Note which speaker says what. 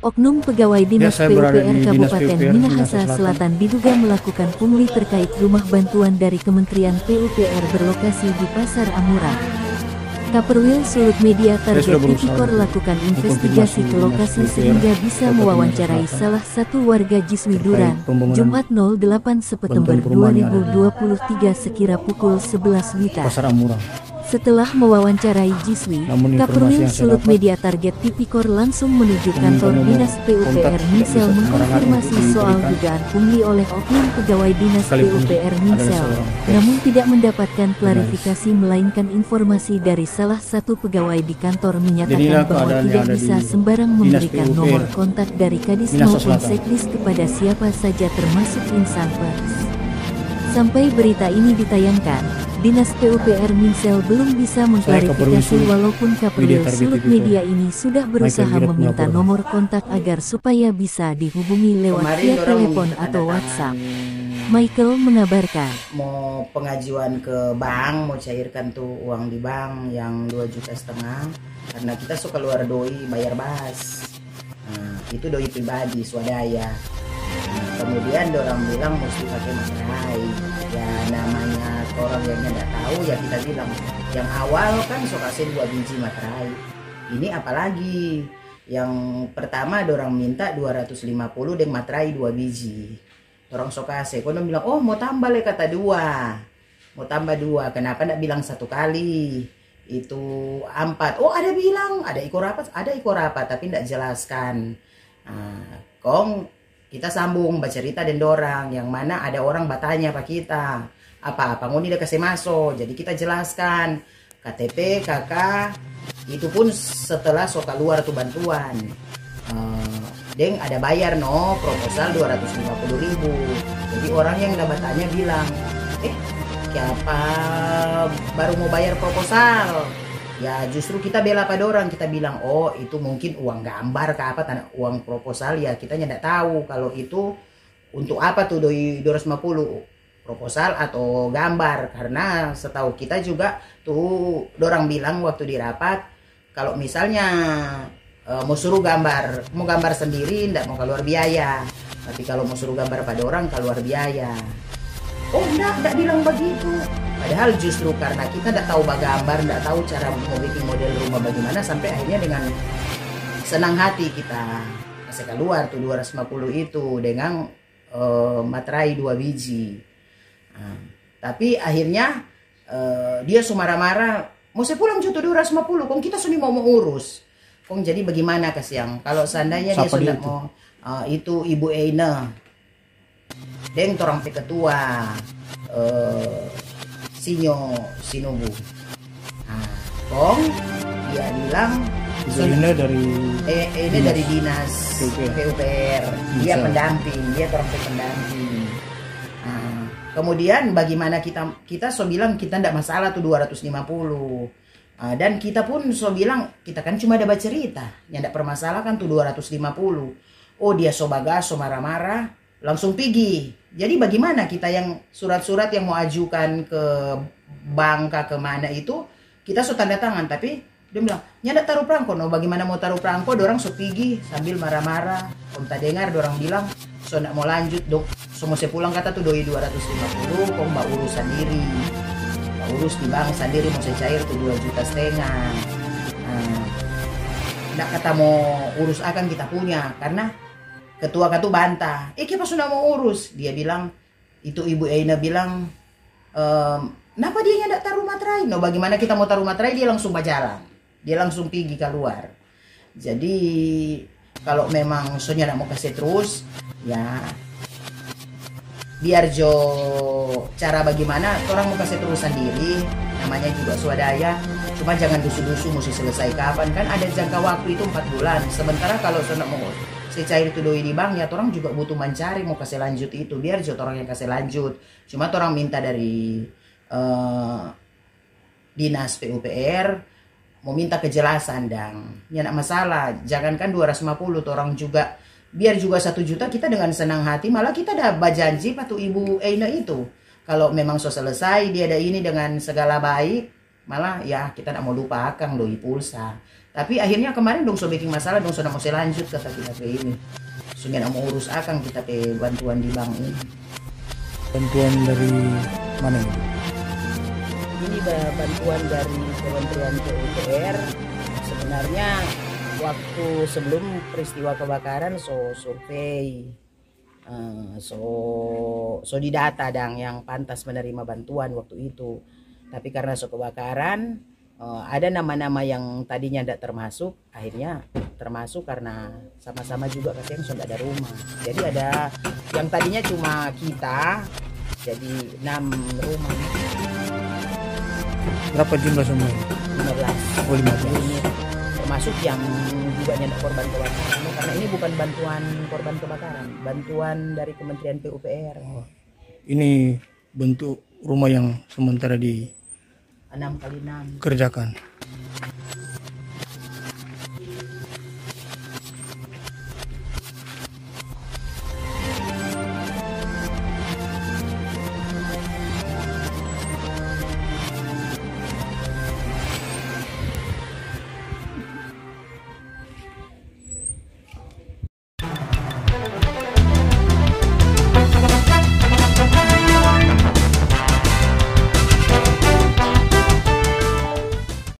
Speaker 1: Oknum pegawai Dinas
Speaker 2: saya berada
Speaker 1: PUPR
Speaker 2: di Dinas
Speaker 1: Kabupaten
Speaker 2: PUPR
Speaker 1: Minahasa Selatan diduga melakukan pungli terkait rumah bantuan dari Kementerian PUPR berlokasi di Pasar Amura. Kaperwil Sulut Media Target Tipikor lakukan investigasi ke lokasi sehingga bisa mewawancarai salah satu warga Jiswi Duran, Jumat 08 September 2023 sekira pukul 11 WITA.
Speaker 2: Pasar Amura.
Speaker 1: Setelah mewawancarai Jiswi, Kaperwil Sulut Media Target Tipikor langsung menuju kantor Dinas PUPR Minsel mengkonfirmasi soal dugaan pungli oleh oknum pegawai Dinas PUPR Minsel, namun tidak mendapatkan klarifikasi melainkan informasi dari salah satu pegawai di kantor menyatakan bahwa tidak bisa sembarang memberikan nomor kontak dari Kadis maupun Sekdis kepada siapa saja termasuk insan pers. Sampai berita ini ditayangkan, Dinas PUPR Minsel belum bisa mengklarifikasi walaupun Kaperwil Sulut Media ini sudah berusaha meminta nomor kontak agar supaya bisa dihubungi lewat via telepon atau WhatsApp. Michael mengabarkan,
Speaker 3: mau pengajuan ke bank, mau cairkan tuh uang di bank yang 2,5 juta karena kita suka keluar doi bayar bas. Nah, itu doi pribadi swadaya. Nah, kemudian orang bilang mesti pakai materai. Ya namanya orang yang tidak tahu ya kita bilang. Yang awal kan so kasih 2 biji materai. Ini apalagi yang pertama orang minta 250 dengan materai 2 biji. Orang so kasih. Kono bilang oh mau tambah le kata 2. Mau tambah 2. Kenapa tidak bilang 1 kali? Itu 4. Oh ada bilang ada ikor apa tapi tidak jelaskan. Nah, kita sambung bercerita dengan orang yang mana ada orang bertanya pak kita apa mau dia kasih masuk, jadi kita jelaskan KTP kakak itu pun setelah so keluar tuh bantuan deng ada bayar no proposal 250.000. Jadi orang yang udah bertanya bilang siapa baru mau bayar proposal. Ya justru kita bela pada orang, kita bilang oh itu mungkin uang gambar ke apa tanda uang proposal, ya kita tidak tahu kalau itu untuk apa tuh 250 proposal atau gambar, karena setahu kita juga tuh orang bilang waktu di rapat kalau misalnya mau suruh gambar, mau gambar sendiri tidak mau keluar biaya, tapi kalau mau suruh gambar pada orang keluar biaya. Oh enggak bilang begitu. Padahal justru karena kita tidak tahu gambar, tidak tahu cara mau bikin model rumah bagaimana, sampai akhirnya dengan senang hati kita kasih keluar tuh 250 itu dengan materai 2 biji. Nah, tapi akhirnya dia marah-marah, mau saya pulang juta 250, kong kita sudah mau urus. Kong jadi bagaimana kasihan kalau seandainya dia sudah mau itu Ibu Eina deng torang pe ketua Sinubu. Nah, kong dia bilang
Speaker 2: ini
Speaker 3: dari dinas PUPR, dia pendamping, dia torang pe pendamping. Nah, kemudian bagaimana kita so bilang kita tidak masalah tuh 250. Dan kita pun so bilang kita kan cuma ada bercerita, yang tidak permasalahkan tuh 250. Oh dia so bagas, so marah-marah, langsung pergi. Jadi bagaimana kita yang surat-surat yang mau ajukan ke bank ke mana itu kita so tanda tangan, tapi dia bilang nyada taruh perangko. No bagaimana mau taruh perangko, dorang so pergi sambil marah-marah. Kong tak dengar dorang bilang so nak mau lanjut dong, so mau saya pulang kata tuh doi 250, kong mbak urus sendiri, mbak urus di bank sendiri, mau saya cair tuh 2,5 juta. Nak kata mau urus akan kita punya, karena ketua bantah, kita sudah mau urus. Dia bilang, itu Ibu Eina bilang, kenapa dia tidak taruh materai? No, bagaimana kita mau taruh materai, dia langsung berjalan. Dia langsung pergi keluar. Jadi, kalau memang soalnya tidak mau kasih terus, ya biar cara bagaimana, orang mau kasih terus sendiri, namanya juga swadaya. Cuma jangan dusu-dusu mesti selesai kapan, kan ada jangka waktu itu 4 bulan. Sementara kalau sudah mau cair itu doi di bank, ya orang juga butuh mencari mau kasih lanjut itu, biar orang yang kasih lanjut. Cuma orang minta dari dinas PUPR mau minta kejelasan, dan ya tidak masalah, jangankan 250 orang juga biar juga 1 juta, kita dengan senang hati. Malah kita udah berjanji patu Ibu Eina itu kalau memang so selesai dia ada ini dengan segala baik, malah ya kita tidak mau lupa akang doi pulsa. Tapi akhirnya kemarin dong so bikin masalah dong sudah mau lanjut kata kita ke ini. Sehingga mau urus akang kita pe bantuan di bank ini.
Speaker 2: Bantuan dari mana ini?
Speaker 3: Ini bantuan dari Kementerian PUPR. Sebenarnya waktu sebelum peristiwa kebakaran survei, so didata dang yang pantas menerima bantuan waktu itu. Tapi karena kebakaran, ada nama-nama yang tadinya tidak termasuk, akhirnya termasuk karena sama-sama juga kasihan sudah ada rumah. Jadi ada yang tadinya cuma kita, jadi 6 rumah.
Speaker 2: Berapa jumlah semua?
Speaker 3: 15.
Speaker 2: Oh, 15.
Speaker 3: Unit. Termasuk yang juga nyata korban kebakaran. Karena ini bukan bantuan korban kebakaran, bantuan dari Kementerian PUPR.
Speaker 2: Oh, ini bentuk rumah yang sementara di
Speaker 3: 6x6
Speaker 2: kerjakan.